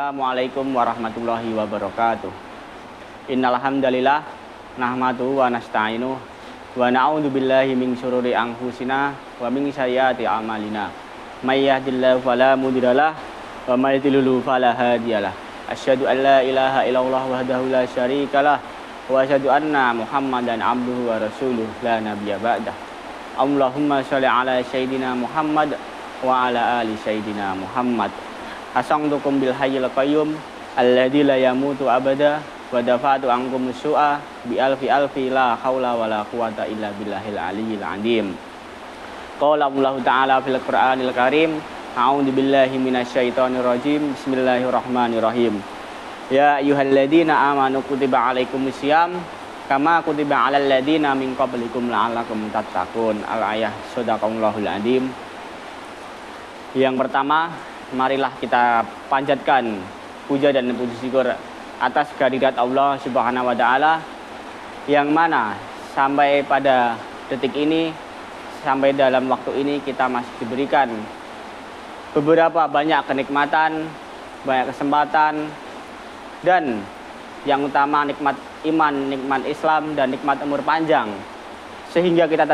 Assalamualaikum warahmatullahi wabarakatuh. Innal hamdalillah nahmaduhu wa nasta'inuhu wa na'udzu billahi min syururi anfusina wa min sayyiati a'malina. May yahdihillahu fala mudhillalah wa may yudlil fala hadiyalah. Asyhadu an la ilaha illallah wahdahu la syarikalah wa asyhadu anna Muhammadan abduhu wa rasuluh la nabiyya ba'dah. Allahumma sholli ala sayyidina Muhammad wa ala ali sayyidina Muhammad. Asangtukum bil hayyil qayyum alladzi la yamutu abada wa dafa'tu ankum su'a bi alfi la haula wala quwata illa billahil aliyyil azim. Qala Allah ta'ala fil Qur'anil Karim, a'udzu billahi minasyaitonir rajim. Bismillahirrahmanirrahim. Ya ayyuhalladzina amanu kutiba alaikumusiyam kama kutiba alal ladzina min qablikum la'allakum tattaqun. Al-ayah. Shadaqallahul azim. Yang pertama, marilah kita panjatkan puja dan puji syukur atas kehadirat Allah Subhanahu wa taala yang mana sampai pada detik ini, sampai dalam waktu ini kita masih diberikan beberapa banyak kenikmatan, banyak kesempatan, dan yang utama nikmat iman, nikmat Islam, dan nikmat umur panjang, sehingga kita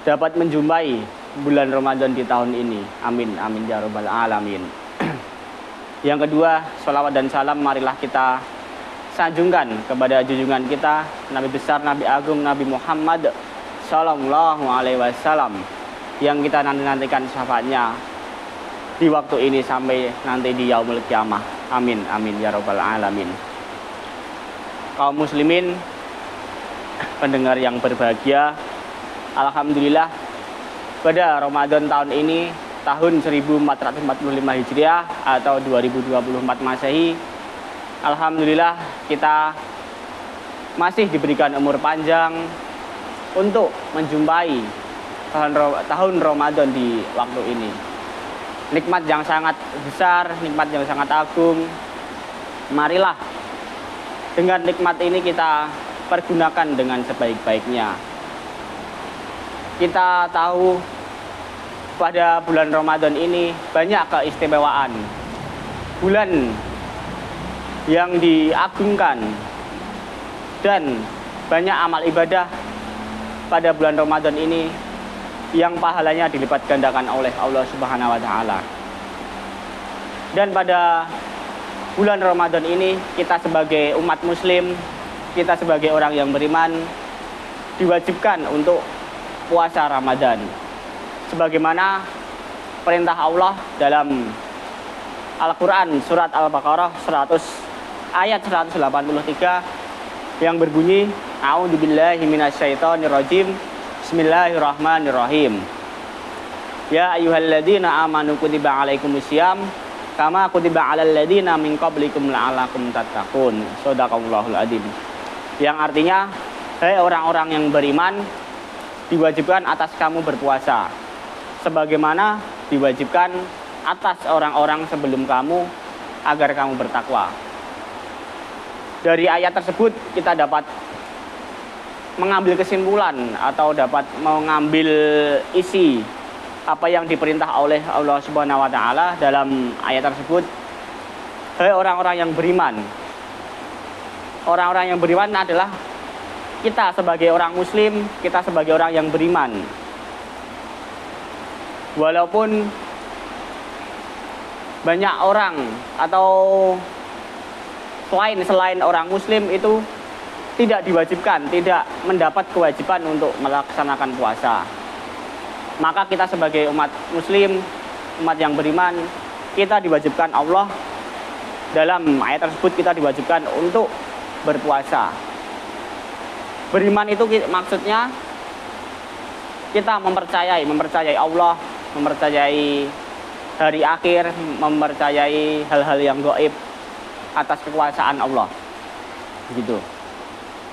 dapat menjumpai bulan Ramadan di tahun ini. Amin, amin ya rabbal alamin. Yang kedua, sholawat dan salam marilah kita sanjungkan kepada junjungan kita, Nabi besar, Nabi agung, Nabi Muhammad Sallallahu Alaihi Wasallam, yang kita nantikan syafaatnya di waktu ini sampai nanti di yaumul kiamah. Amin, amin ya rabbal alamin. Kaum muslimin, pendengar yang berbahagia, alhamdulillah pada Ramadan tahun ini, tahun 1445 Hijriah atau 2024 Masehi, alhamdulillah kita masih diberikan umur panjang untuk menjumpai tahun Ramadan di waktu ini. Nikmat yang sangat besar, nikmat yang sangat agung. Marilah dengan nikmat ini kita pergunakan dengan sebaik-baiknya. Kita tahu pada bulan Ramadan ini banyak keistimewaan, bulan yang diagungkan, dan banyak amal ibadah pada bulan Ramadan ini yang pahalanya dilipat gandakan oleh Allah Subhanahu wa taala. Dan pada bulan Ramadan ini kita sebagai umat muslim, kita sebagai orang yang beriman diwajibkan untuk puasa Ramadan, sebagaimana perintah Allah dalam Al-Quran surat Al-Baqarah ayat 183 yang berbunyi, a'udzubillahi minasyaitonirrajim, bismillahirrahmanirrahim. Ya ayyuhalladzina amanu kutiba alaikumusiyam kama kutiba alal ladzina min qablikum la'allakum tattaqun. Shadaqallahul azim. Yang artinya, hai orang-orang yang beriman, diwajibkan atas kamu berpuasa sebagaimana diwajibkan atas orang-orang sebelum kamu agar kamu bertakwa. Dari ayat tersebut kita dapat mengambil kesimpulan atau dapat mengambil isi apa yang diperintah oleh Allah Subhanahu wa taala dalam ayat tersebut. Hai orang-orang yang beriman. Orang-orang yang beriman adalah kita sebagai orang muslim, kita sebagai orang yang beriman. Walaupun banyak orang atau selain orang muslim itu tidak diwajibkan, tidak mendapat kewajiban untuk melaksanakan puasa, maka kita sebagai umat muslim, umat yang beriman, kita diwajibkan Allah, dalam ayat tersebut kita diwajibkan untuk berpuasa. Beriman itu maksudnya kita mempercayai Allah, mempercayai hari akhir, mempercayai hal-hal yang gaib atas kekuasaan Allah. Begitu.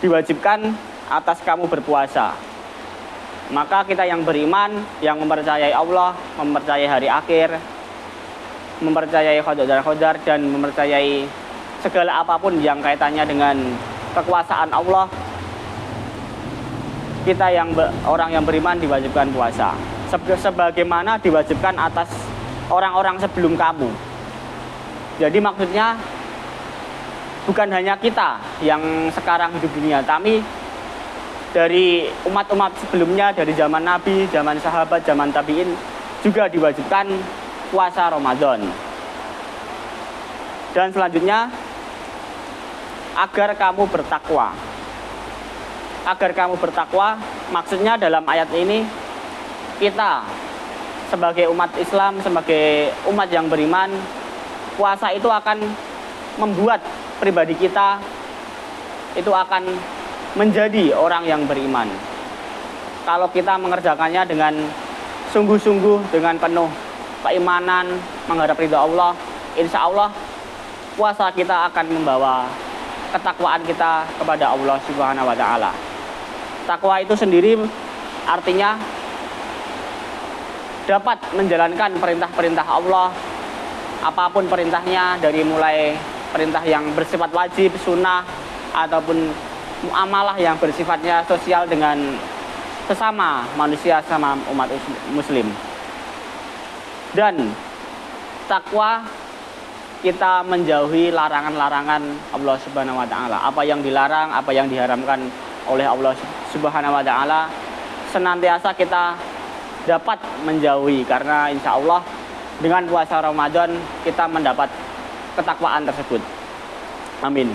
Diwajibkan atas kamu berpuasa. Maka kita yang beriman, yang mempercayai Allah, mempercayai hari akhir, mempercayai qadar, dan mempercayai segala apapun yang kaitannya dengan kekuasaan Allah, kita yang orang yang beriman diwajibkan puasa sebagaimana diwajibkan atas orang-orang sebelum kamu. Jadi maksudnya bukan hanya kita yang sekarang hidup dunia, tapi dari umat-umat sebelumnya, dari zaman Nabi, zaman sahabat, zaman tabi'in juga diwajibkan puasa Ramadan. Dan selanjutnya, agar kamu bertakwa. Agar kamu bertakwa, maksudnya dalam ayat ini kita sebagai umat Islam, sebagai umat yang beriman, puasa itu akan membuat pribadi kita itu akan menjadi orang yang beriman. Kalau kita mengerjakannya dengan sungguh-sungguh, dengan penuh keimanan, menghadap ridha Allah, insya Allah puasa kita akan membawa ketakwaan kita kepada Allah Subhanahu wa Ta'ala. Takwa itu sendiri artinya dapat menjalankan perintah-perintah Allah, apapun perintahnya, dari mulai perintah yang bersifat wajib, sunnah, ataupun muamalah yang bersifatnya sosial dengan sesama manusia, sama umat muslim. Dan takwa kita menjauhi larangan-larangan Allah Subhanahu wa Ta'ala. Apa yang dilarang, apa yang diharamkan oleh Allah Subhanahu wa Ta'ala senantiasa kita dapat menjauhi, karena insya Allah dengan puasa Ramadan kita mendapat ketakwaan tersebut. Amin.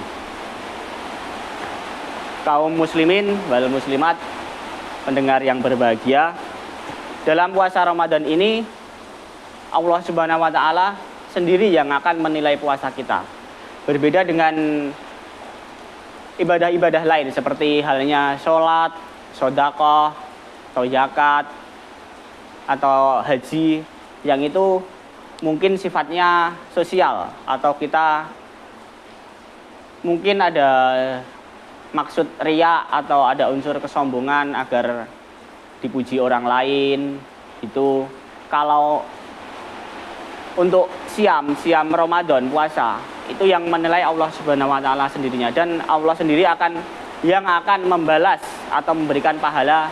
Kaum muslimin wal muslimat, pendengar yang berbahagia, dalam puasa Ramadan ini Allah Subhanahu wa Ta'ala sendiri yang akan menilai puasa kita. Berbeda dengan ibadah-ibadah lain seperti halnya sholat, sedekah, atau zakat, atau haji, yang itu mungkin sifatnya sosial, atau kita mungkin ada maksud riya atau ada unsur kesombongan agar dipuji orang lain. Itu kalau untuk siam Ramadan, puasa, itu yang menilai Allah Subhanahu wa Ta'ala sendirinya, dan Allah sendiri yang akan membalas atau memberikan pahala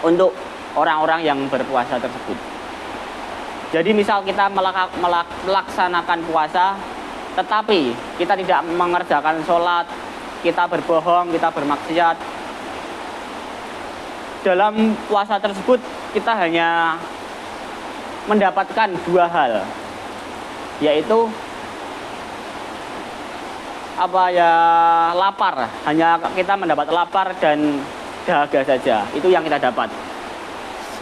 untuk orang-orang yang berpuasa tersebut. Jadi misal kita melaksanakan puasa, tetapi kita tidak mengerjakan sholat, kita berbohong, kita bermaksiat, dalam puasa tersebut kita hanya mendapatkan dua hal, yaitu lapar, hanya kita mendapat lapar dan dahaga saja. Itu yang kita dapat.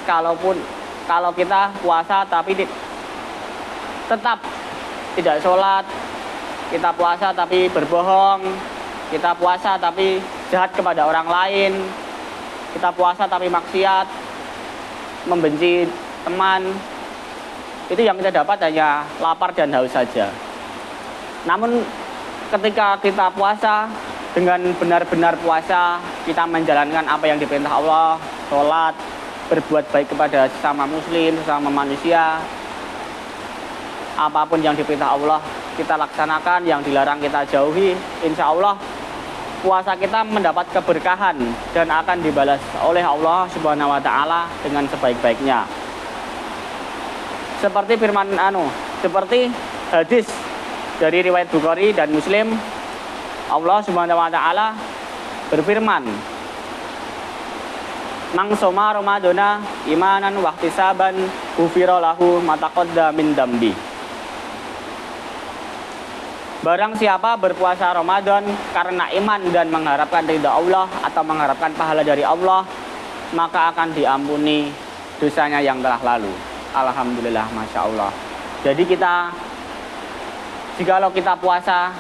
Kalau kita puasa tapi tetap tidak sholat, kita puasa tapi berbohong, kita puasa tapi jahat kepada orang lain, kita puasa tapi maksiat, membenci teman, itu yang kita dapat hanya lapar dan haus saja. Namun ketika kita puasa dengan benar-benar puasa, kita menjalankan apa yang diperintah Allah, sholat, berbuat baik kepada sesama muslim, sesama manusia, apapun yang diperintah Allah kita laksanakan, yang dilarang kita jauhi, insya Allah puasa kita mendapat keberkahan dan akan dibalas oleh Allah Subhanahu wa Ta'ala dengan sebaik-baiknya. Seperti seperti hadis dari riwayat Bukhari dan Muslim, Allah Subhanahu wa Ta'ala berfirman, "Man shoma Ramadana imanan wa ihtisaban ghufira lahu ma taqaddama min dambi." Barang siapa berpuasa Ramadan karena iman dan mengharapkan ridha Allah atau mengharapkan pahala dari Allah, maka akan diampuni dosanya yang telah lalu. Alhamdulillah, Masya Allah. Jadi jikalau kita puasa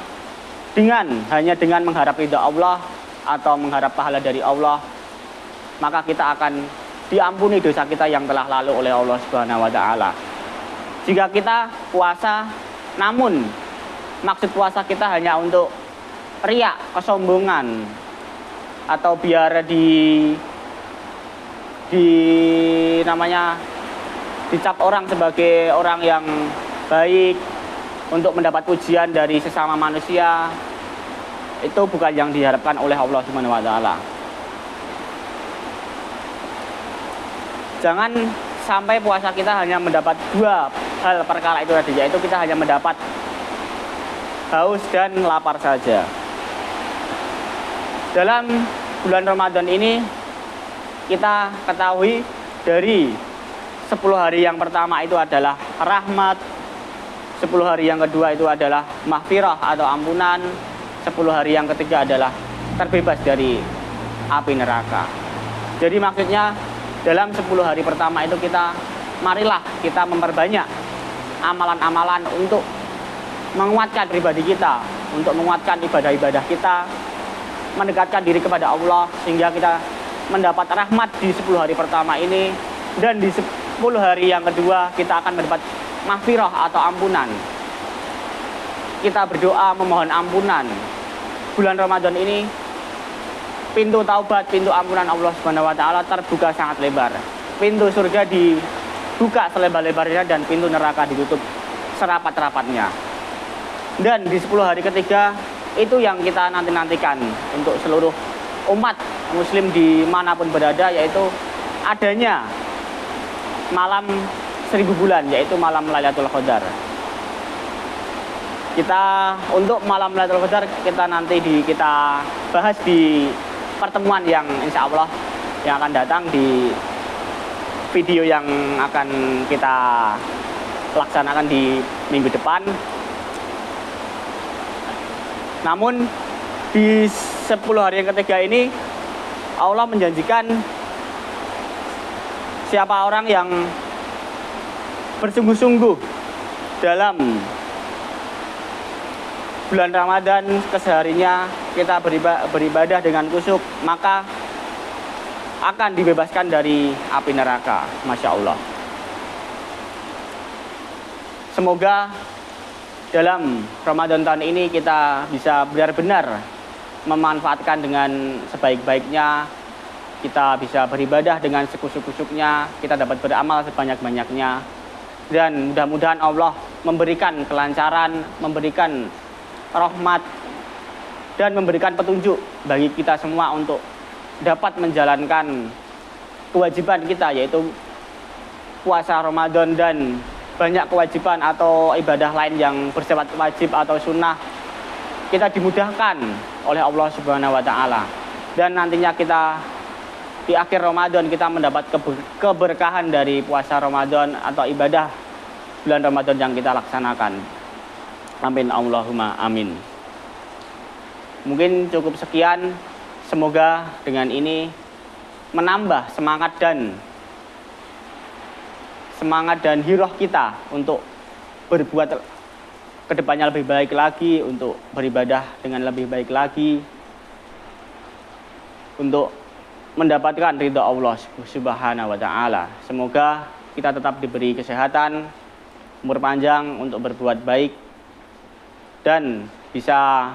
hanya dengan mengharap ridha Allah atau mengharap pahala dari Allah, maka kita akan diampuni dosa kita yang telah lalu oleh Allah Subhanahu wa Ta'ala. Jika kita puasa namun maksud puasa kita hanya untuk riya, kesombongan, atau biar dicap orang sebagai orang yang baik, untuk mendapat pujian dari sesama manusia, itu bukan yang diharapkan oleh Allah Subhanahu wa Ta'ala. Jangan sampai puasa kita hanya mendapat dua hal perkara itu tadi, yaitu kita hanya mendapat haus dan lapar saja. Dalam bulan Ramadan ini kita ketahui dari 10 hari yang pertama itu adalah rahmat, 10 hari yang kedua itu adalah maghfirah atau ampunan, 10 hari yang ketiga adalah terbebas dari api neraka. Jadi maksudnya dalam 10 hari pertama itu marilah kita memperbanyak amalan-amalan untuk menguatkan pribadi kita, untuk menguatkan ibadah-ibadah kita, mendekatkan diri kepada Allah sehingga kita mendapat rahmat di 10 hari pertama ini, dan di 10 hari yang kedua kita akan mendapat maghfirah atau ampunan. Kita berdoa memohon ampunan. Bulan Ramadan ini pintu taubat, pintu ampunan Allah Subhanahu wa taala terbuka sangat lebar. Pintu surga dibuka selebar-lebarnya dan pintu neraka ditutup serapat-rapatnya. Dan di 10 hari ketiga itu yang kita nantikan untuk seluruh umat muslim dimanapun berada, yaitu adanya malam 1000 bulan, yaitu malam Lailatul Qadar. Untuk malam Lailatul Qadar kita bahas di pertemuan yang insya Allah yang akan datang, di video yang akan kita laksanakan di minggu depan. Namun di 10 hari yang ketiga ini Allah menjanjikan siapa orang yang bersungguh-sungguh dalam bulan Ramadan, keseharinya kita beribadah dengan khusyuk, maka akan dibebaskan dari api neraka. Masya Allah. Semoga dalam Ramadan tahun ini kita bisa benar-benar memanfaatkan dengan sebaik-baiknya, kita bisa beribadah dengan sekusyuk-kusyuknya, kita dapat beramal sebanyak-banyaknya, dan mudah-mudahan Allah memberikan kelancaran, memberikan rahmat, dan memberikan petunjuk bagi kita semua untuk dapat menjalankan kewajiban kita, yaitu puasa Ramadan dan banyak kewajiban atau ibadah lain yang bersifat wajib atau sunnah. Kita dimudahkan oleh Allah Subhanahu wa taala, dan nantinya kita di akhir Ramadan kita mendapat keberkahan dari puasa Ramadan atau ibadah bulan Ramadan yang kita laksanakan. Amin Allahumma amin. Mungkin cukup sekian. Semoga dengan ini menambah semangat dan hiroh kita untuk berbuat kedepannya lebih baik lagi, untuk beribadah dengan lebih baik lagi, untuk mendapatkan ridha Allah Subhanahu wa taala. Semoga kita tetap diberi kesehatan, umur panjang untuk berbuat baik, dan bisa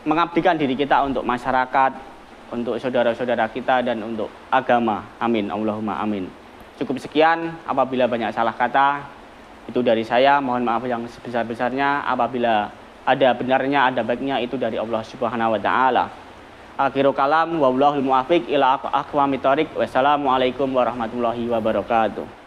mengabdikan diri kita untuk masyarakat, untuk saudara-saudara kita, dan untuk agama. Amin Allahumma amin. Cukup sekian. Apabila banyak salah kata, itu dari saya. Mohon maaf yang sebesar-besarnya. Apabila ada benarnya, ada baiknya, itu dari Allah Subhanahu wa taala. Akhiru kalam, wallahul muwaffiq ila aqwamit thoriq. Wassalamualaikum warahmatullahi wabarakatuh.